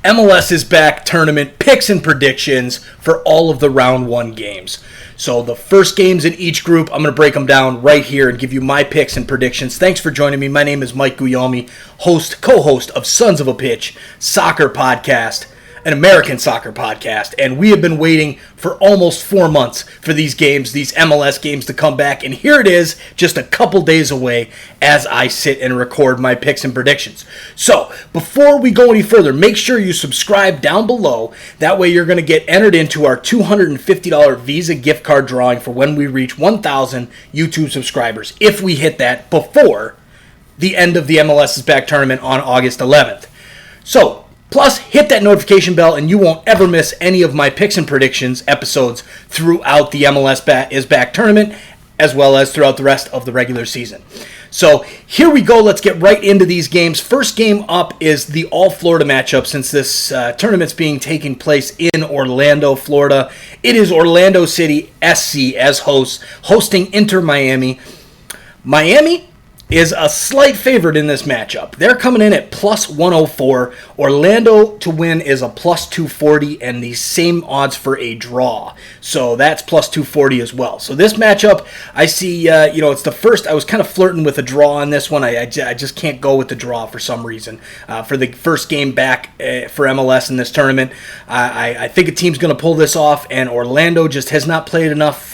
MLS is back tournament picks and predictions for all of the round one games. So the first games in each group, I'm going to break them down right here and give you my picks and predictions. Thanks for joining me. My name is Mike Guillaume, co-host of Sons of a Pitch Soccer Podcast, an American soccer podcast, and we have been waiting for almost 4 months for these games, these MLS games to come back, and here it is, just a couple days away as I sit and record my picks and predictions. So, before we go any further, make sure you subscribe down below. That way you're going to get entered into our $250 Visa gift card drawing for when we reach 1,000 YouTube subscribers, if we hit that before the end of the MLS is Back tournament on August 11th. So, plus, hit that notification bell and you won't ever miss any of my picks and predictions episodes throughout the MLS is Back tournament, as well as throughout the rest of the regular season. So here we go. Let's get right into these games. First game up is the All-Florida matchup, since this tournament's being taking place in Orlando, Florida. It is Orlando City SC as hosts, hosting Inter Miami. Miami is a slight favorite in this matchup. They're coming in at plus 104. Orlando to win is a plus 240, and the same odds for a draw. So that's plus 240 as well. So this matchup, I see, it's the first. I was kind of flirting with a draw on this one. I just can't go with the draw for some reason. For the first game back for MLS in this tournament, I think a team's going to pull this off, and Orlando just has not played enough.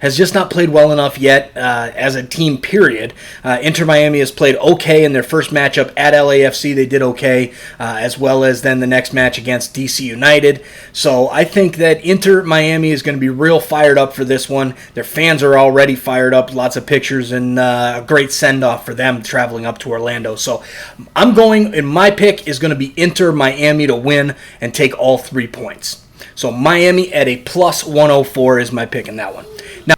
Has just not played well enough yet as a team, period. Inter Miami has played okay in their first matchup at LAFC. They did okay, as well as then the next match against DC United. So I think that Inter Miami is going to be real fired up for this one. Their fans are already fired up. Lots of pictures and a great send-off for them traveling up to Orlando. So I'm going, and my pick is going to be Inter Miami to win and take all 3 points. So Miami at a plus 104 is my pick in that one. Now,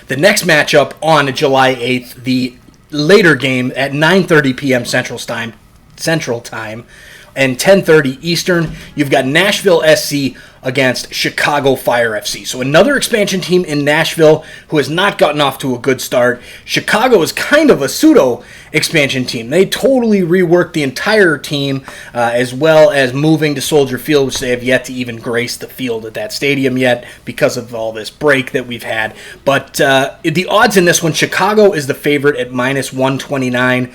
the next matchup on July 8th, the later game at 9:30 p.m. Central Time, and 10:30 Eastern, you've got Nashville SC against Chicago Fire FC. So another expansion team in Nashville who has not gotten off to a good start. Chicago is kind of a pseudo-expansion team. They totally reworked the entire team, as well as moving to Soldier Field, which they have yet to even grace the field at that stadium yet because of all this break that we've had. But the odds in this one, Chicago is the favorite at minus 129.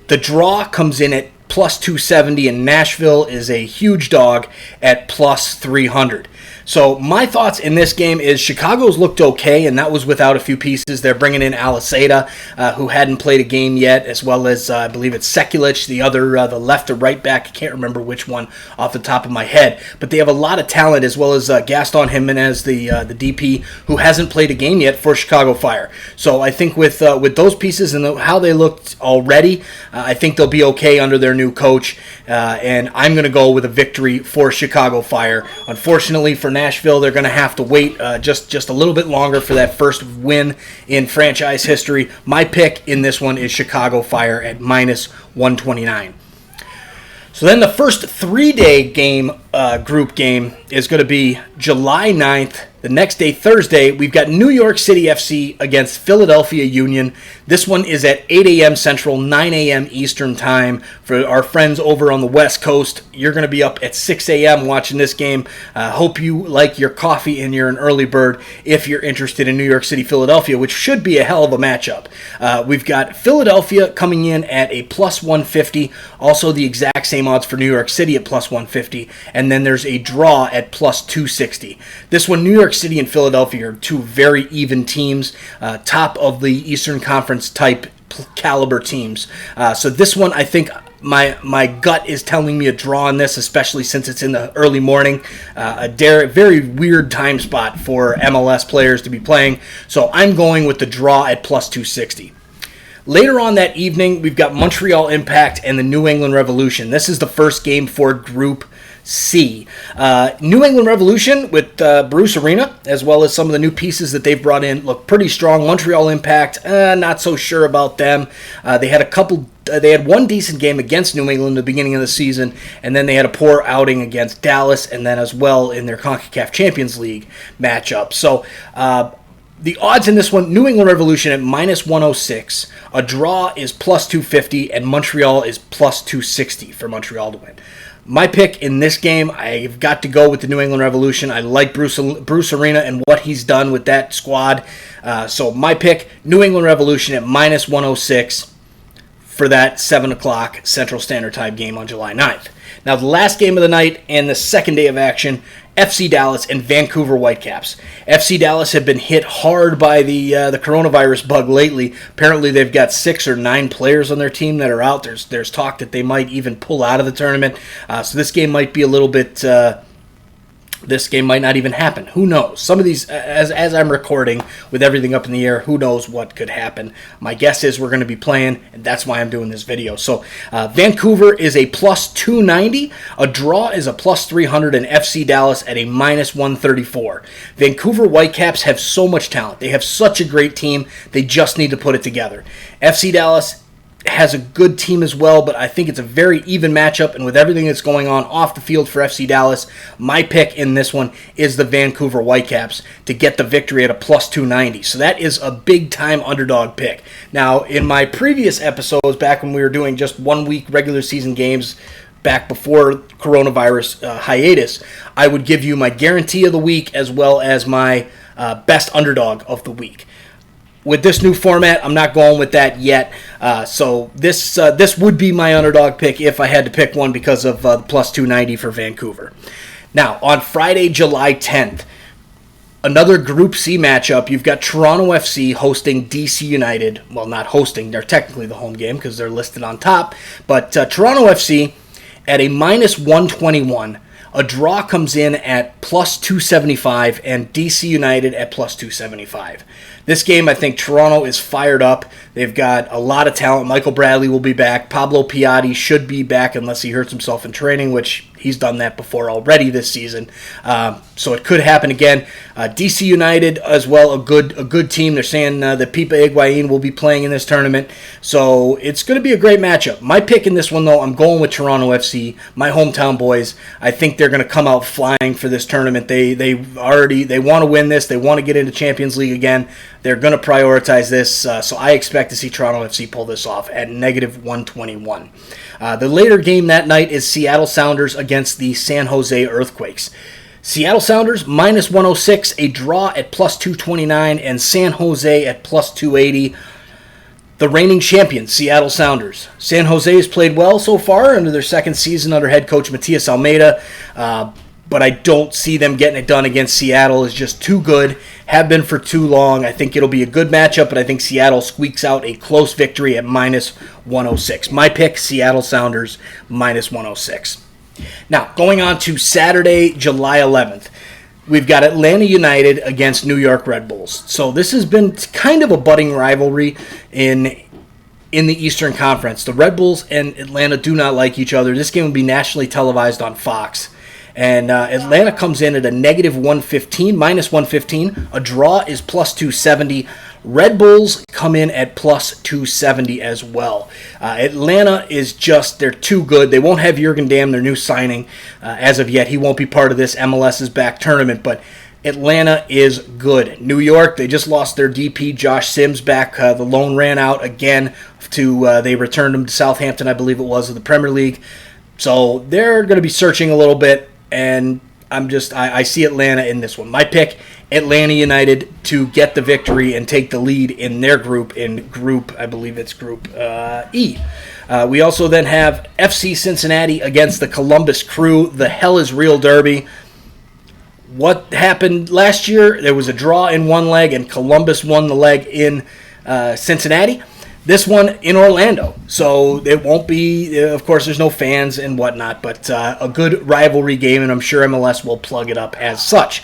The draw comes in at plus 270, and Nashville is a huge dog at plus 300. So my thoughts in this game is Chicago's looked okay, and that was without a few pieces. They're bringing in Aliseda, who hadn't played a game yet, as well as I believe it's Sekulic, the other, the left or right back. I can't remember which one off the top of my head. But they have a lot of talent, as well as Gaston Jimenez, the DP, who hasn't played a game yet for Chicago Fire. So I think with those pieces and how they looked already, I think they'll be okay under their new coach. And I'm going to go with a victory for Chicago Fire. Unfortunately for Nashville, they're going to have to wait just a little bit longer for that first win in franchise history. My pick in this one is Chicago Fire at minus 129. So then the first 3-day game, group game, is going to be July 9th. The next day, Thursday, we've got New York City FC against Philadelphia Union. This one is at 8 a.m. Central, 9 a.m. Eastern Time. For our friends over on the West Coast, you're going to be up at 6 a.m. watching this game. Hope you like your coffee and you're an early bird if you're interested in New York City, Philadelphia, which should be a hell of a matchup. We've got Philadelphia coming in at a plus 150, also the exact same odds for New York City at plus 150, and then there's a draw at plus 260. This one, New York City and Philadelphia are two very even teams, top of the Eastern Conference type caliber teams. So this one, I think my gut is telling me a draw on this, especially since it's in the early morning. A very weird time spot for MLS players to be playing. So I'm going with the draw at plus 260. Later on that evening, we've got Montreal Impact and the New England Revolution. This is the first game for Group C. New England Revolution with Bruce Arena, as well as some of the new pieces that they've brought in, look pretty strong. Montreal Impact, not so sure about them. They had one decent game against New England at the beginning of the season, and then they had a poor outing against Dallas, and then as well in their CONCACAF Champions League matchup. So the odds in this one, New England Revolution at minus 106. A draw is plus 250, and Montreal is plus 260 for Montreal to win. My pick in this game, I've got to go with the New England Revolution. I like Bruce Arena and what he's done with that squad. So my pick, New England Revolution at minus 106 for that 7 o'clock Central Standard Time game on July 9th. Now, the last game of the night and the second day of action, FC Dallas and Vancouver Whitecaps. FC Dallas have been hit hard by the coronavirus bug lately. Apparently, they've got 6 or 9 players on their team that are out. There's talk that they might even pull out of the tournament. So this game might be a little bit... this game might not even happen. Who knows? Some of these, as I'm recording with everything up in the air, who knows what could happen. My guess is we're going to be playing, and that's why I'm doing this video. So Vancouver is a plus 290. A draw is a plus 300, and FC Dallas at a minus 134. Vancouver Whitecaps have so much talent. They have such a great team. They just need to put it together. FC Dallas has a good team as well, but I think it's a very even matchup, and with everything that's going on off the field for FC Dallas, my pick in this one is the Vancouver Whitecaps to get the victory at a plus 290. So that is a big-time underdog pick. Now, in my previous episodes, back when we were doing just 1 week regular season games, back before coronavirus hiatus, I would give you my guarantee of the week as well as my best underdog of the week. With this new format, I'm not going with that yet. So this would be my underdog pick if I had to pick one because of plus 290 for Vancouver. Now, on Friday, July 10th, another Group C matchup. You've got Toronto FC hosting DC United. Well, not hosting. They're technically the home game because they're listed on top. But Toronto FC at a minus 121. A draw comes in at plus 275 and DC United at plus 275. This game, I think Toronto is fired up. They've got a lot of talent. Michael Bradley will be back. Pablo Piatti should be back unless he hurts himself in training, which he's done that before already this season. So it could happen again. DC United as well, a good team. They're saying that Pipa Higuain will be playing in this tournament. So it's going to be a great matchup. My pick in this one, though, I'm going with Toronto FC, my hometown boys. I think they're going to come out flying for this tournament. They want to win this. They want to get into Champions League again. They're going to prioritize this, so I expect to see Toronto FC pull this off at negative 121. The later game that night is Seattle Sounders against the San Jose Earthquakes. Seattle Sounders minus 106, a draw at plus 229, and San Jose at plus 280. The reigning champions, Seattle Sounders. San Jose has played well so far under their second season under head coach Matias Almeida, but I don't see them getting it done against Seattle. It's just too good, have been for too long. I think it'll be a good matchup, but I think Seattle squeaks out a close victory at minus 106. My pick, Seattle Sounders, minus 106. Now, going on to Saturday, July 11th. We've got Atlanta United against New York Red Bulls. So this has been kind of a budding rivalry in the Eastern Conference. The Red Bulls and Atlanta do not like each other. This game will be nationally televised on Fox. And Atlanta comes in at a negative 115, minus 115. A draw is plus 270. Red Bulls come in at plus 270 as well. Atlanta is just, they're too good. They won't have Jurgen Damm, their new signing, as of yet. He won't be part of this MLS's back tournament, but Atlanta is good. New York, they just lost their DP, Josh Sims, back. The loan ran out again. They returned him to Southampton, I believe it was, of the Premier League. So they're going to be searching a little bit, and I see Atlanta in this one. My pick, Atlanta United to get the victory and take the lead in their group, I believe it's Group E. We also then have FC Cincinnati against the Columbus Crew, the Hell is Real Derby. What happened last year? There was a draw in one leg, and Columbus won the leg in Cincinnati. This one in Orlando. So it won't be, of course, there's no fans and whatnot, but a good rivalry game, and I'm sure MLS will plug it up as such.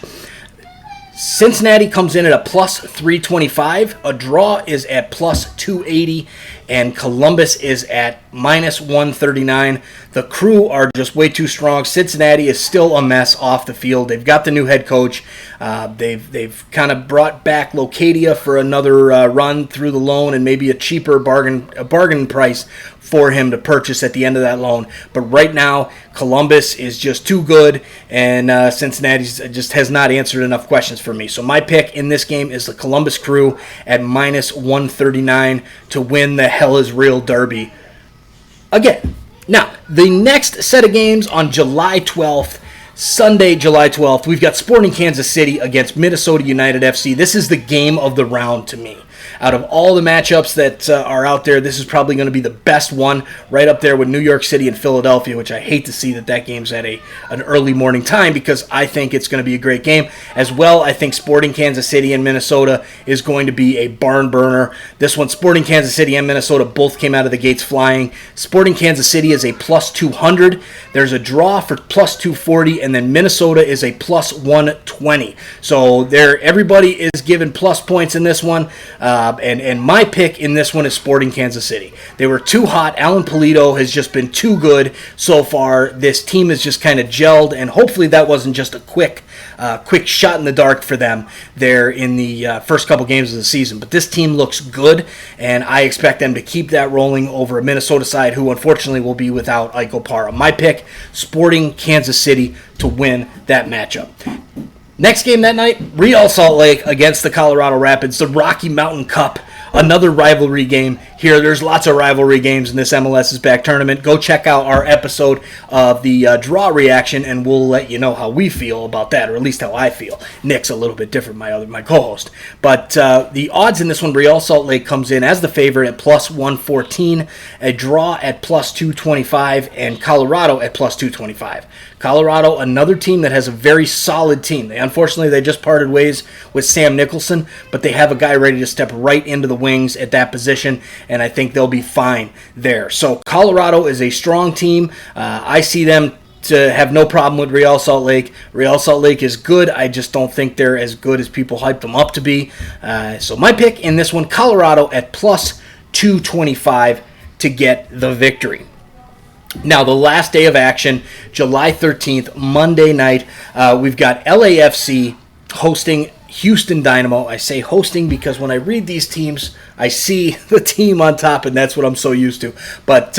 Cincinnati comes in at a plus 325. A draw is at plus 280. And Columbus is at minus 139. The Crew are just way too strong. Cincinnati is still a mess off the field. They've got the new head coach. They've kind of brought back Locadia for another run through the loan and maybe a cheaper bargain price for him to purchase at the end of that loan. But right now, Columbus is just too good, and Cincinnati just has not answered enough questions for me. So my pick in this game is the Columbus Crew at minus 139 to win the Hell is Real Derby. Again, Now, the next set of games on July 12th, Sunday, July 12th, we've got Sporting Kansas City against Minnesota United FC. This is the game of the round to me. Out of all the matchups that are out there, this is probably going to be the best one, right up there with New York City and Philadelphia, which I hate to see that game's at an early morning time because I think it's going to be a great game. As well, I think Sporting Kansas City and Minnesota is going to be a barn burner. This one, Sporting Kansas City and Minnesota both came out of the gates flying. Sporting Kansas City is a plus 200. There's a draw for plus 240, and then Minnesota is a plus 120. So everybody is given plus points in this one. And my pick in this one is Sporting Kansas City. They were too hot. Alan Pulido has just been too good so far. This team has just kind of gelled, and hopefully that wasn't just a quick shot in the dark for them there in the first couple games of the season. But this team looks good, and I expect them to keep that rolling over a Minnesota side who unfortunately will be without Ike Opara. My pick, Sporting Kansas City to win that matchup. Next game that night, Real Salt Lake against the Colorado Rapids, the Rocky Mountain Cup, another rivalry game here. There's lots of rivalry games in this MLS is Back tournament. Go check out our episode of the draw reaction, and we'll let you know how we feel about that, or at least how I feel. Nick's a little bit different, my co-host. But the odds in this one, Real Salt Lake comes in as the favorite at plus 114, a draw at plus 225, and Colorado at plus 225. Colorado, another team that has a very solid team. Unfortunately, they just parted ways with Sam Nicholson, but they have a guy ready to step right into the wings at that position, and I think they'll be fine there. So Colorado is a strong team. I see them to have no problem with Real Salt Lake. Real Salt Lake is good. I just don't think they're as good as people hype them up to be. So my pick in this one, Colorado at plus 225 to get the victory. Now, the last day of action, July 13th, Monday night, we've got LAFC hosting Houston Dynamo. I say hosting because when I read these teams, I see the team on top, and that's what I'm so used to. But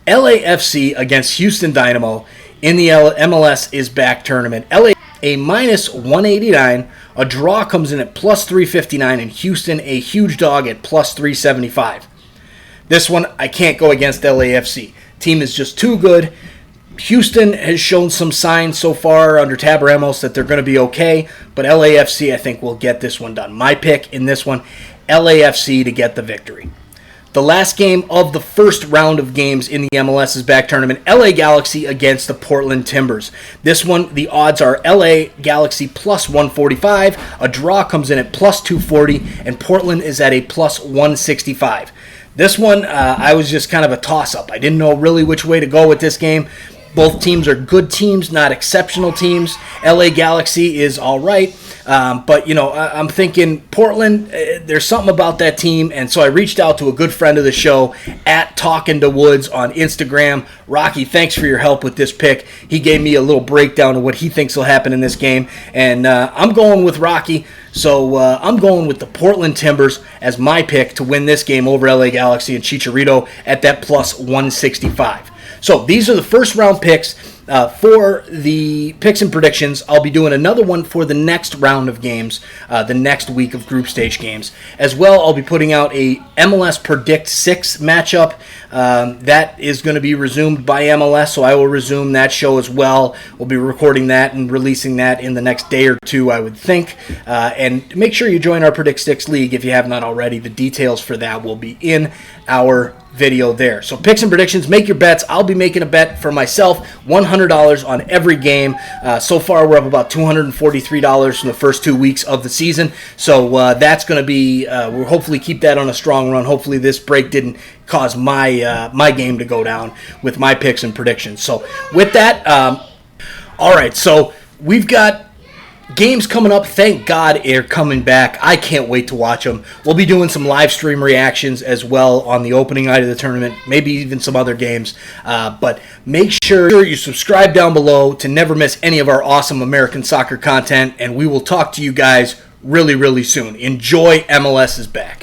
LAFC against Houston Dynamo in the MLS is Back tournament. LA a minus 189, a draw comes in at plus 359, and Houston a huge dog at plus 375. This one, I can't go against LAFC. Team is just too good. Houston has shown some signs so far under Tab Ramos that they're going to be okay, but LAFC, I think, will get this one done. My pick in this one, LAFC to get the victory. The last game of the first round of games in the MLS is Back tournament, LA Galaxy against the Portland Timbers. This one, the odds are LA Galaxy plus 145, a draw comes in at plus 240, and Portland is at a plus 165. This one, I was just kind of a toss-up. I didn't know really which way to go with this game. Both teams are good teams, not exceptional teams. LA Galaxy is all right. But, I'm thinking Portland, there's something about that team. And so I reached out to a good friend of the show at Talking to Woods on Instagram. Rocky, thanks for your help with this pick. He gave me a little breakdown of what he thinks will happen in this game. And I'm going with Rocky. So I'm going with the Portland Timbers as my pick to win this game over LA Galaxy and Chicharito at that plus 165. So these are the first round picks for the picks and predictions. I'll be doing another one for the next round of games, the next week of group stage games. As well, I'll be putting out a MLS Predict 6 matchup. That is going to be resumed by MLS, so I will resume that show as well. We'll be recording that and releasing that in the next day or two, I would think. And make sure you join our Predict 6 League if you have not already. The details for that will be in our video there. So picks and predictions, make your bets. I'll be making a bet for myself, $100 on every game. So far, we're up about $243 from the first 2 weeks of the season. So that's going to be, we'll hopefully keep that on a strong run. Hopefully this break didn't cause my game to go down with my picks and predictions. So with that, all right, so we've got games coming up. Thank God they're coming back. I can't wait to watch them. We'll be doing some live stream reactions as well on the opening night of the tournament, maybe even some other games. But make sure you subscribe down below to never miss any of our awesome American soccer content, and we will talk to you guys really, really soon. Enjoy MLS is Back.